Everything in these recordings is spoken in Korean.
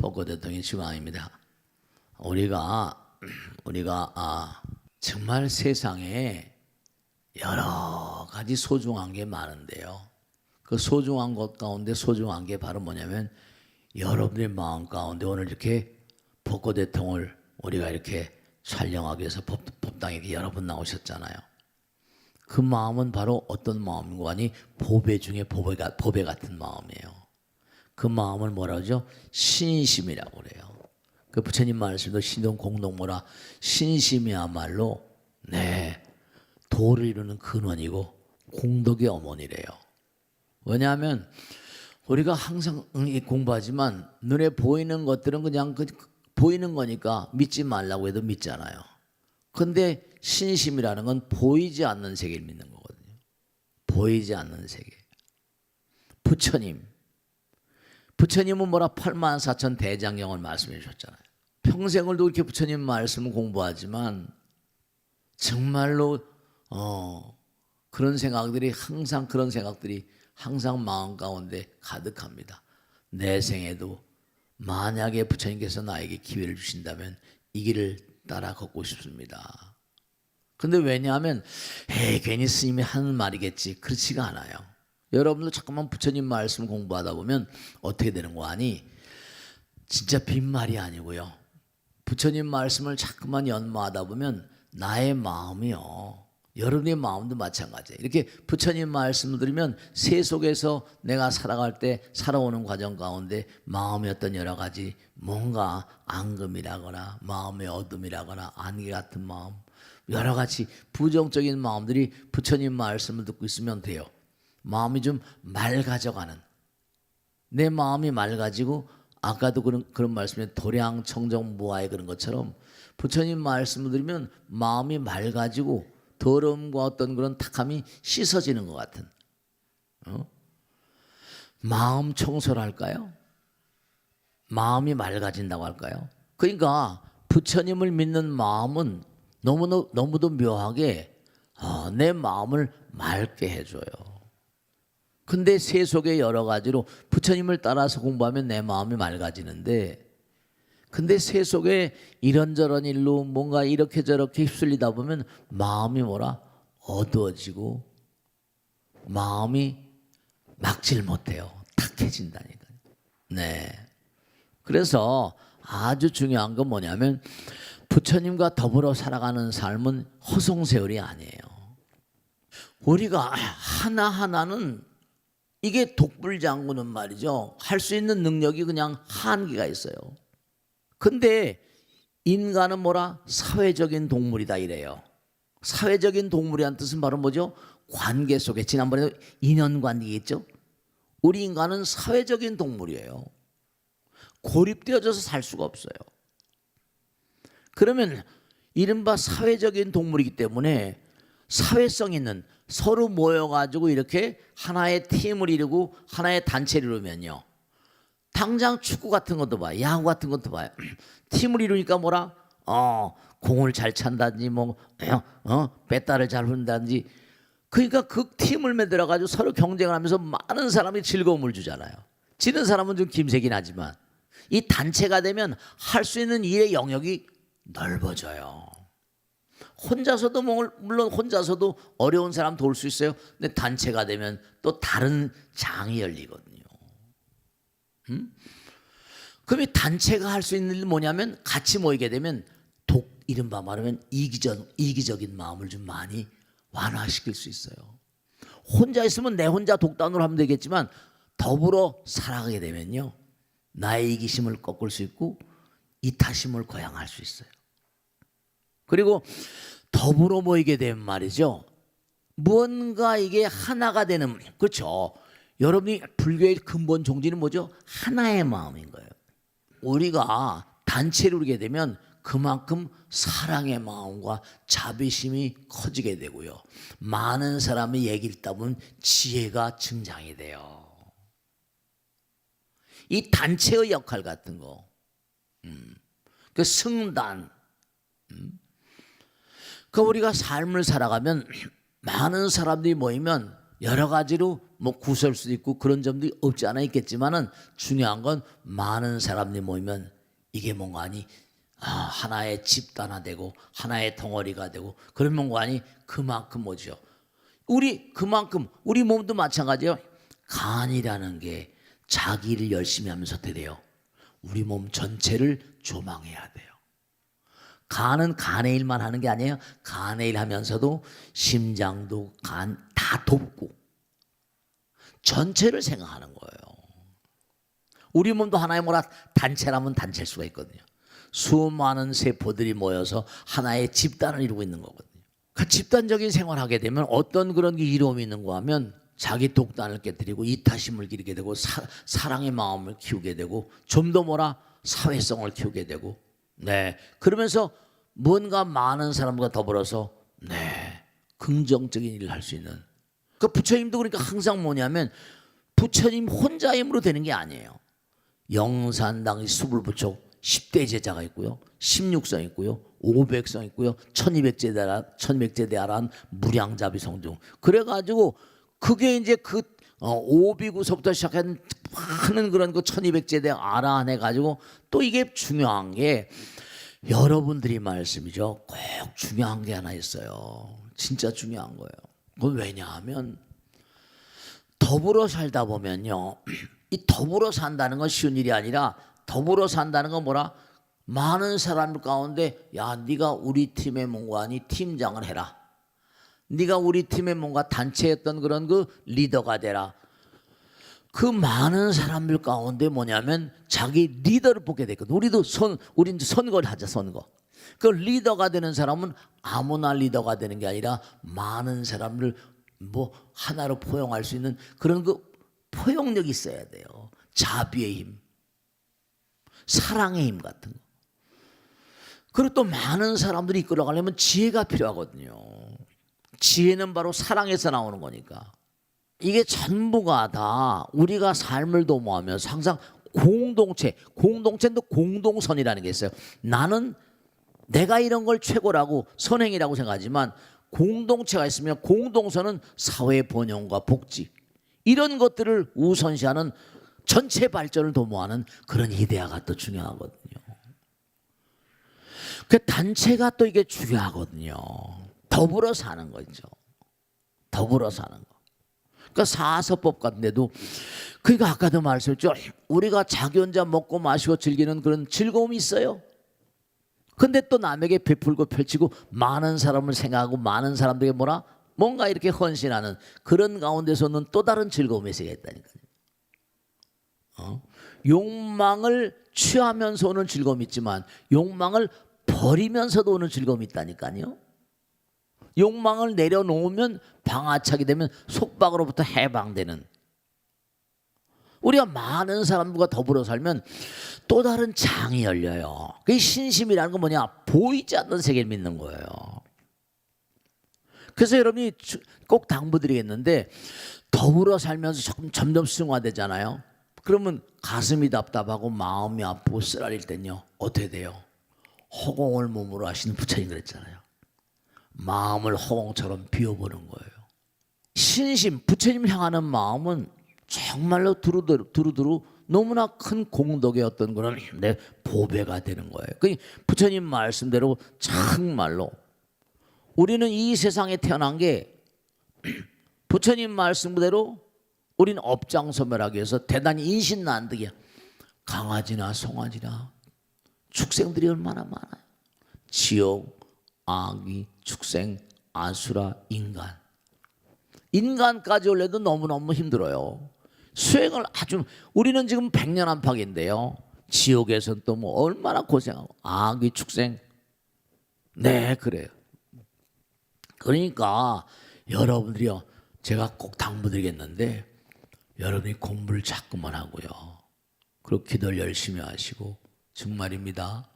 복고대통령의 주강입니다. 우리가 정말 세상에 여러 가지 소중한 게 많은데요. 그 소중한 것 가운데 소중한 게 바로 뭐냐면 여러분의 마음 가운데 오늘 이렇게 복고대통령을 우리가 이렇게 촬영하기 위해서 법당에 여러 분 나오셨잖아요. 그 마음은 바로 어떤 마음인고 하니 보배 중에 보배 같은 마음이에요. 그 마음을 뭐라 그러죠? 신심이라고 그래요. 그 부처님 말씀도 신동 공동모라 신심이야말로 도를 이루는 근원이고 공덕의 어머니래요. 왜냐하면 우리가 항상 공부하지만 눈에 보이는 것들은 그냥 보이는 거니까 믿지 말라고 해도 믿잖아요. 근데 신심이라는 건 보이지 않는 세계를 믿는 거거든요. 보이지 않는 세계. 부처님은 뭐라 84,000 대장경을 말씀해 주셨잖아요. 평생을도 이렇게 부처님 말씀을 공부하지만 정말로 그런 생각들이 항상 마음 가운데 가득합니다. 내 생에도 만약에 부처님께서 나에게 기회를 주신다면 이 길을 따라 걷고 싶습니다. 근데 왜냐하면 괜히 스님이 하는 말이겠지. 그렇지가 않아요. 여러분도 자꾸만 부처님 말씀 공부하다 보면 어떻게 되는 거 아니? 진짜 빈말이 아니고요. 부처님 말씀을 자꾸만 연마하다 보면 나의 마음이요. 여러분의 마음도 마찬가지예요. 이렇게 부처님 말씀을 들으면 세 속에서 내가 살아갈 때 살아오는 과정 가운데 마음의 어떤 여러 가지 뭔가 앙금이라거나 마음의 어둠이라거나 안개 같은 마음 여러 가지 부정적인 마음들이 부처님 말씀을 듣고 있으면 돼요. 마음이 좀 맑아져가는 내 마음이 맑아지고 아까도 그런 말씀에 도량 청정 무아의 그런 것처럼 부처님 말씀을 들으면 마음이 맑아지고 더러움과 어떤 그런 탁함이 씻어지는 것 같은 마음 청소를 할까요? 마음이 맑아진다고 할까요? 그러니까 부처님을 믿는 마음은 너무도 묘하게 내 마음을 맑게 해줘요. 근데 세속의 여러 가지로 부처님을 따라서 공부하면 내 마음이 맑아지는데 근데 세속에 이런저런 일로 뭔가 이렇게 저렇게 휩쓸리다 보면 마음이 어두워지고 마음이 막질 못해요. 탁해진다니까요. 그래서 아주 중요한 건 뭐냐면 부처님과 더불어 살아가는 삶은 허송세월이 아니에요. 우리가 하나하나는 이게 독불장구는 말이죠. 할 수 있는 능력이 그냥 한계가 있어요. 근데 인간은 사회적인 동물이다 이래요. 사회적인 동물이란 뜻은 바로 뭐죠? 관계 속에 지난번에 인연관계겠죠? 우리 인간은 사회적인 동물이에요. 고립되어져서 살 수가 없어요. 그러면 이른바 사회적인 동물이기 때문에 사회성 있는 서로 모여가지고 이렇게 하나의 팀을 이루고 하나의 단체를 이루면요. 당장 축구 같은 것도 봐요. 야구 같은 것도 봐요. 팀을 이루니까 공을 잘 찬다든지 배따를 잘 흔다든지 그러니까 그 팀을 만들어가지고 서로 경쟁을 하면서 많은 사람이 즐거움을 주잖아요. 지는 사람은 좀 김색이 나지만 이 단체가 되면 할 수 있는 일의 영역이 넓어져요. 혼자서도 물론 혼자서도 어려운 사람 도울 수 있어요. 근데 단체가 되면 또 다른 장이 열리거든요. 그럼 이 단체가 할 수 있는 일은 뭐냐면 같이 모이게 되면 이른바 말하면 이기적인 마음을 좀 많이 완화시킬 수 있어요. 혼자 있으면 내 혼자 독단으로 하면 되겠지만 더불어 살아가게 되면요. 나의 이기심을 꺾을 수 있고 이타심을 고양할 수 있어요. 그리고 더불어 모이게 되면 말이죠. 무언가 이게 하나가 되는 그렇죠. 여러분이 불교의 근본 종지는 뭐죠? 하나의 마음인 거예요. 우리가 단체를 이루게 되면 그만큼 사랑의 마음과 자비심이 커지게 되고요. 많은 사람의 얘기를 듣다 보면 지혜가 증장이 돼요. 이 단체의 역할 같은 거. 그 승단. 그 우리가 삶을 살아가면 많은 사람들이 모이면 여러 가지로 뭐 구설 수도 있고 그런 점도 없지 않아 있겠지만은 중요한 건 많은 사람들이 모이면 이게 뭔가 아니 하나의 집단화되고 하나의 덩어리가 되고 그러면 뭔가 아니 그만큼 뭐죠? 그만큼 우리 몸도 마찬가지예요. 간이라는 게 자기 일을 열심히 하면서 어떻게 돼요? 우리 몸 전체를 조망해야 돼요. 간은 간의 일만 하는 게 아니에요. 간의 일 하면서도 심장도 간 다 돕고 전체를 생각하는 거예요. 우리 몸도 하나의 뭐라 단체라면 단체일 수가 있거든요. 수많은 세포들이 모여서 하나의 집단을 이루고 있는 거거든요. 그 집단적인 생활을 하게 되면 어떤 그런 게 이로움이 있는가 하면 자기 독단을 깨뜨리고 이타심을 기르게 되고 사랑의 마음을 키우게 되고 좀 더 뭐라 사회성을 키우게 되고 네 그러면서 뭔가 많은 사람과 더불어서 네 긍정적인 일을 할 수 있는 그 부처님도 그러니까 항상 뭐냐면 부처님 혼자 힘으로 되는 게 아니에요. 영산당의 수불부처 10대 제자가 있고요. 16성 있고요. 500성 있고요. 1200제대 아란 무량자비성중 그래가지고 그게 이제 그 오비구서부터 시작한 많은 그런 그 1200제대 아란 해가지고 또 이게 중요한 게 여러분들이 말씀이죠. 꼭 중요한 게 하나 있어요. 진짜 중요한 거예요. 그건 왜냐하면 더불어 살다 보면요. 이 더불어 산다는 건 쉬운 일이 아니라 더불어 산다는 건 뭐라? 많은 사람들 가운데 야 네가 우리 팀의 뭔가 아니 팀장을 해라. 네가 우리 팀의 뭔가 단체였던 그런 그 리더가 되라. 그 많은 사람들 가운데 뭐냐면 자기 리더를 뽑게 됐거든. 우리 이제 선거를 하자 선거. 그 리더가 되는 사람은 아무나 리더가 되는 게 아니라 많은 사람들 뭐 하나로 포용할 수 있는 그런 그 포용력이 있어야 돼요. 자비의 힘, 사랑의 힘 같은 거. 그리고 또 많은 사람들이 이끌어가려면 지혜가 필요하거든요. 지혜는 바로 사랑에서 나오는 거니까. 이게 전부가 다 우리가 삶을 도모하면서 항상 공동체도 공동선이라는 게 있어요. 나는 내가 이런 걸 최고라고 선행이라고 생각하지만 공동체가 있으면 공동선은 사회 번영과 복지 이런 것들을 우선시하는 전체 발전을 도모하는 그런 이데아가 또 중요하거든요. 그 단체가 또 이게 중요하거든요. 더불어 사는 거죠. 더불어 사는 거. 그러니까 사서법 같은데도 그러니까 아까도 말씀했죠. 우리가 자기 혼자 먹고 마시고 즐기는 그런 즐거움이 있어요. 근데 또 남에게 베풀고 펼치고 많은 사람을 생각하고 많은 사람들에게 뭐라 뭔가 이렇게 헌신하는 그런 가운데서는 또 다른 즐거움이 있다니까요. 욕망을 취하면서 오는 즐거움이 있지만 욕망을 버리면서도 오는 즐거움이 있다니까요. 욕망을 내려놓으면 방아차게 되면 속박으로부터 해방되는 우리가 많은 사람들과 더불어 살면 또 다른 장이 열려요. 그 신심이라는 건 뭐냐? 보이지 않는 세계를 믿는 거예요. 그래서 여러분이 꼭 당부드리겠는데 더불어 살면서 점점 승화되잖아요. 그러면 가슴이 답답하고 마음이 아프고 쓰라릴 땐요 어떻게 돼요? 허공을 몸으로 하시는 부처님 그랬잖아요. 마음을 허공처럼 비워보는 거예요. 신심, 부처님을 향하는 마음은 정말로 두루두루 너무나 큰 공덕의 어떤 그런 내 보배가 되는 거예요. 그 부처님 말씀대로 정말로 우리는 이 세상에 태어난 게 부처님 말씀대로 우리는 업장소멸하기 위해서 대단히 인신난득이야. 강아지나 송아지나 축생들이 얼마나 많아요. 지옥, 아기, 축생, 아수라, 인간. 인간까지 올래도 너무너무 힘들어요. 수행을 아주 우리는 지금 100년 안팎인데요. 지옥에서는 또 뭐 얼마나 고생하고 아기, 축생. 네 그래요. 그러니까 여러분들이요 제가 꼭 당부드리겠는데 여러분이 공부를 자꾸만 하고요. 그리고 기도를 열심히 하시고 정말입니다.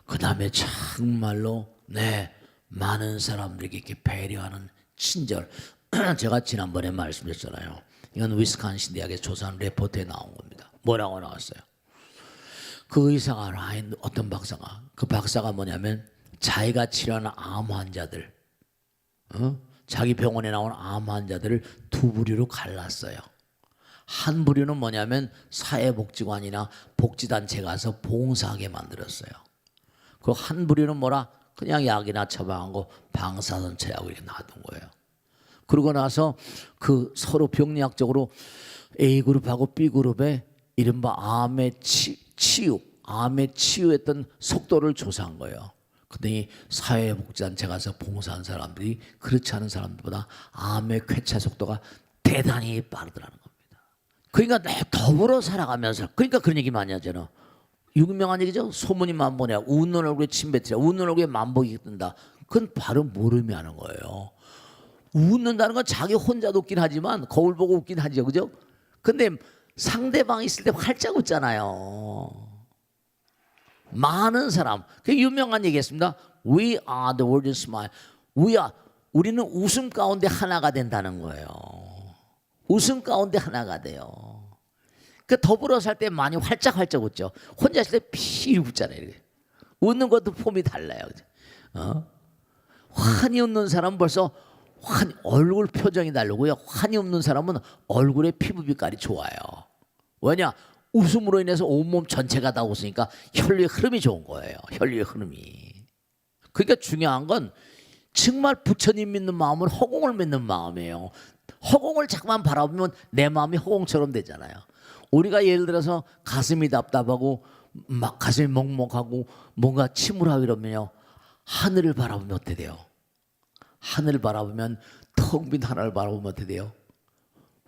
그 다음에 정말로 많은 사람들에게 이렇게 배려하는 친절. 제가 지난번에 말씀드렸잖아요. 이건 위스콘신 대학의 조사한 레포트에 나온 겁니다. 뭐라고 나왔어요? 그 의사가 어떤 박사가 그 박사가 뭐냐면 자기가 치료하는 암 환자들 자기 병원에 나온 암 환자들을 두 부류로 갈랐어요. 한 부류는 뭐냐면 사회복지관이나 복지단체 가서 봉사하게 만들었어요. 그 한 부류는 뭐라? 그냥 약이나 처방하고 방사선체하고 이렇게 놔둔 거예요. 그러고 나서 그 서로 병리학적으로 A그룹하고 B그룹에 이른바 암의 암에 치유했던 속도를 조사한 거예요. 그랬더니 사회복지단체 가서 봉사한 사람들이 그렇지 않은 사람들보다 암의 쾌차 속도가 대단히 빠르더라는 겁니다. 그러니까 더불어 살아가면서, 그러니까 그런 얘기 많이 하잖아. 유명한 얘기죠. 소문이 만번이야. 웃는 얼굴에 침 뱉으라. 웃는 얼굴에 만복이 뜬다. 그건 바로 뭘 의미하는 거예요. 웃는다는 건 자기 혼자도 웃긴 하지만 거울 보고 웃긴 하죠, 그죠? 근데 상대방이 있을 때 활짝 웃잖아요. 많은 사람, 그 유명한 얘기했습니다. We are the world smile. 우리는 웃음 가운데 하나가 된다는 거예요. 웃음 가운데 하나가 돼요. 그 더불어 살 때 많이 활짝활짝 웃죠. 혼자 있을 때 피 웃잖아요. 이렇게. 웃는 것도 폼이 달라요. 환히 웃는 사람은 벌써 얼굴 표정이 다르고요. 환히 웃는 사람은 얼굴의 피부 빛깔이 좋아요. 왜냐? 웃음으로 인해서 온몸 전체가 다 웃으니까 혈류의 흐름이 좋은 거예요. 혈류의 흐름이. 그러니까 중요한 건 정말 부처님 믿는 마음은 허공을 믿는 마음이에요. 허공을 자꾸만 바라보면 내 마음이 허공처럼 되잖아요. 우리가 예를 들어서 가슴이 답답하고 막 가슴이 먹먹하고 뭔가 침울하고 이러면요, 하늘을 바라보면 어떻게 돼요? 하늘을 바라보면, 텅 빈 하늘을 바라보면 어떻게 돼요?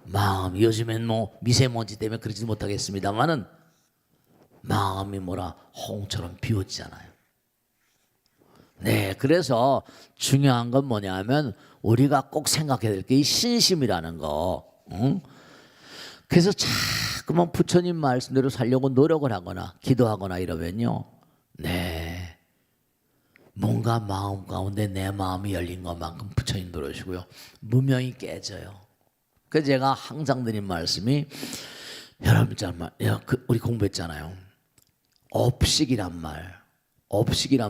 마음, 요즘엔 뭐 미세먼지 때문에 그러지 못하겠습니다만은 마음이 뭐라 홍처럼 비워지잖아요. 네, 그래서 중요한 건 뭐냐면 우리가 꼭 생각해야 될 게 이 신심이라는 거. 응? 그래서 자꾸만 부처님 말씀대로 살려고 노력을 하거나 기도하거나 이러면요, 네, 뭔가 마음 가운데 내 마음이 열린 것만큼 부처님 들어오시고요, 무명이 깨져요. 그래서 제가 항상 드린 말씀이, 여러분 정말 우리 공부했잖아요. 업식이란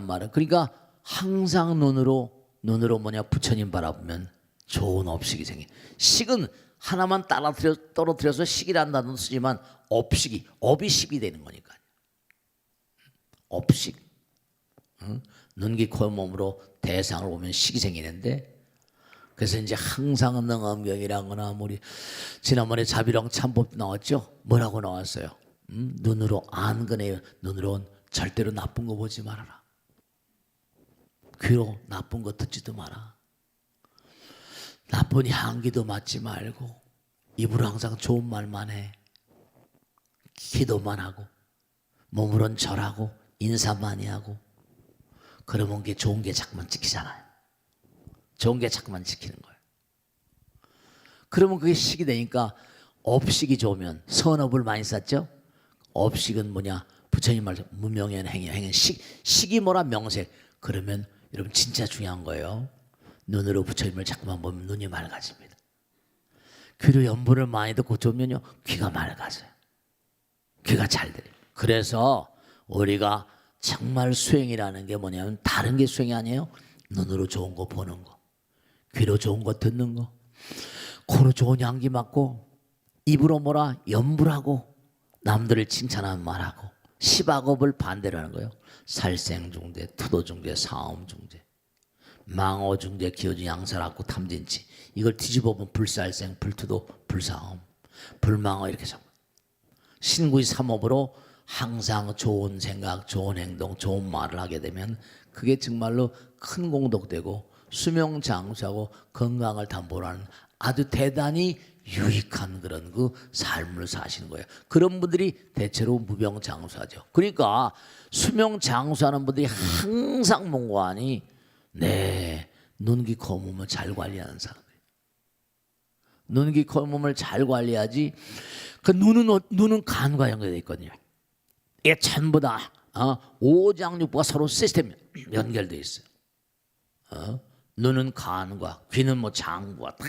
말은 그러니까 항상 눈으로 뭐냐, 부처님 바라보면 좋은 업식이 생겨. 식은 하나만 떨어뜨려서 식이라는 단어는 쓰지만 업이 식이 되는 거니까요. 업식. 눈, 귀, 코, 몸으로 대상을 보면 식이 생기는데, 그래서 이제 항상 능엄경이란 거나 우리 지난번에 자비랑 참법 나왔죠? 뭐라고 나왔어요? 눈으로 안근해요. 눈으로는 절대로 나쁜 거 보지 말아라. 귀로 나쁜 거 듣지도 마라. 나쁜 향기도 맡지 말고, 입으로 항상 좋은 말만 해. 기도만 하고, 몸으로는 절하고, 인사 많이 하고. 그러면 좋은 게 자꾸만 찍히잖아요. 좋은 게 자꾸만 지키는 거예요. 그러면 그게 식이 되니까, 업식이 좋으면 선업을 많이 쌓죠. 업식은 뭐냐? 부처님 말씀 무명현 행현 식이 뭐라? 명색. 그러면 여러분 진짜 중요한 거예요. 눈으로 부처님을 자꾸만 보면 눈이 맑아집니다. 귀로 연불을 많이 듣고 좋으면요, 귀가 맑아져요. 귀가 잘 들려요. 그래서 우리가 정말 수행이라는 게 뭐냐면 다른 게 수행이 아니에요. 눈으로 좋은 거 보는 거, 귀로 좋은 거 듣는 거, 코로 좋은 향기 맡고, 입으로 뭐라? 연불하고, 남들을 칭찬하는 말하고, 시박업을 반대로 하는 거예요. 살생중대, 투도중대, 사음중대, 망어중대, 기어중, 양살악구, 탐진치. 이걸 뒤집어보면 불살생, 불투도, 불사음, 불망어 이렇게 잡고, 신구의 삼업으로 항상 좋은 생각, 좋은 행동, 좋은 말을 하게 되면 그게 정말로 큰 공덕되고 수명장수하고 건강을 담보하는 아주 대단히 유익한 그런 그 삶을 사시는 거예요. 그런 분들이 대체로 무병장수하죠. 그러니까 수명장수하는 분들이 항상 뭔가하니, 네, 눈, 귀, 코, 몸을 잘 관리하는 사람들. 눈, 귀, 코, 몸을 잘 관리하지. 그 눈은 간과 연결되어 있거든요. 이게 전부 다 오장육부가 서로 시스템 연결되어 있어요. 눈은 간과, 귀는 뭐 장과 다.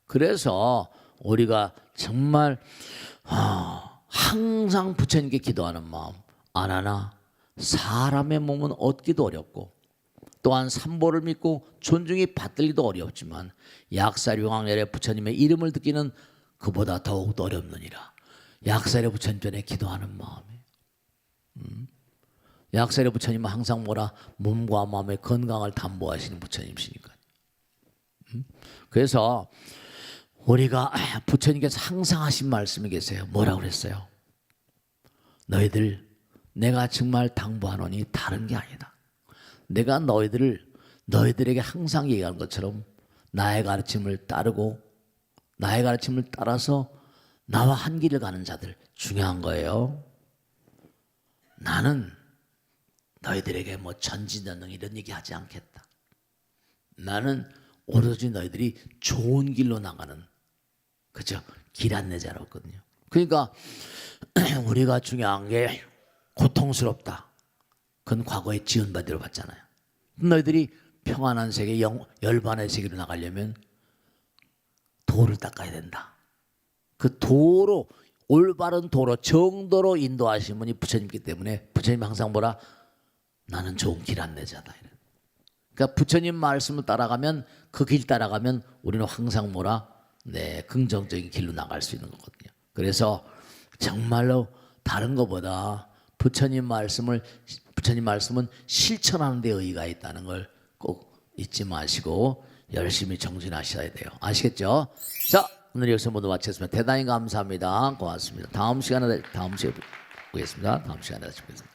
그래서 우리가 정말 항상 부처님께 기도하는 마음 안 하나, 사람의 몸은 얻기도 어렵고 또한 삼보를 믿고 존중이 받들기도 어렵지만 약사룡왕열의 부처님의 이름을 듣기는 그보다 더욱 어렵느니라. 약사룡 부처님 전에 기도하는 마음에 약사룡 부처님은 항상 뭐라 몸과 마음의 건강을 담보하시는 부처님이시니까. 그래서 우리가 부처님께서 항상 하신 말씀이 계세요. 뭐라고 그랬어요? 너희들 내가 정말 당부하노니 다른 게 아니다. 내가 너희들에게 항상 얘기하는 것처럼 나의 가르침을 따르고 나의 가르침을 따라서 나와 한 길을 가는 자들 중요한 거예요. 나는 너희들에게 뭐 전지전능 이런 얘기 하지 않겠다. 나는 오로지 너희들이 좋은 길로 나가는 그죠? 길 안내자라고 했거든요. 그러니까 우리가 중요한 게 고통스럽다. 그건 과거에 지은바대로 봤잖아요. 너희들이 평안한 세계, 열반의 세계로 나가려면 도를 닦아야 된다. 그 도로 올바른 도로 정도로 인도하신 분이 부처님이기 때문에 부처님 항상 뭐라 나는 좋은 길 안내자다. 그러니까 부처님 말씀을 따라가면 그 길 따라가면 우리는 항상 뭐라 긍정적인 길로 나갈 수 있는 거거든요. 그래서 정말로 다른 것보다 부처님 말씀은 실천하는 데 의의가 있다는 걸 꼭 잊지 마시고 열심히 정진하셔야 돼요. 아시겠죠? 자, 오늘 여기서 모두 마치겠습니다. 대단히 감사합니다. 고맙습니다. 다음 시간에 보겠습니다. 다음 시간에 다시 뵙겠습니다.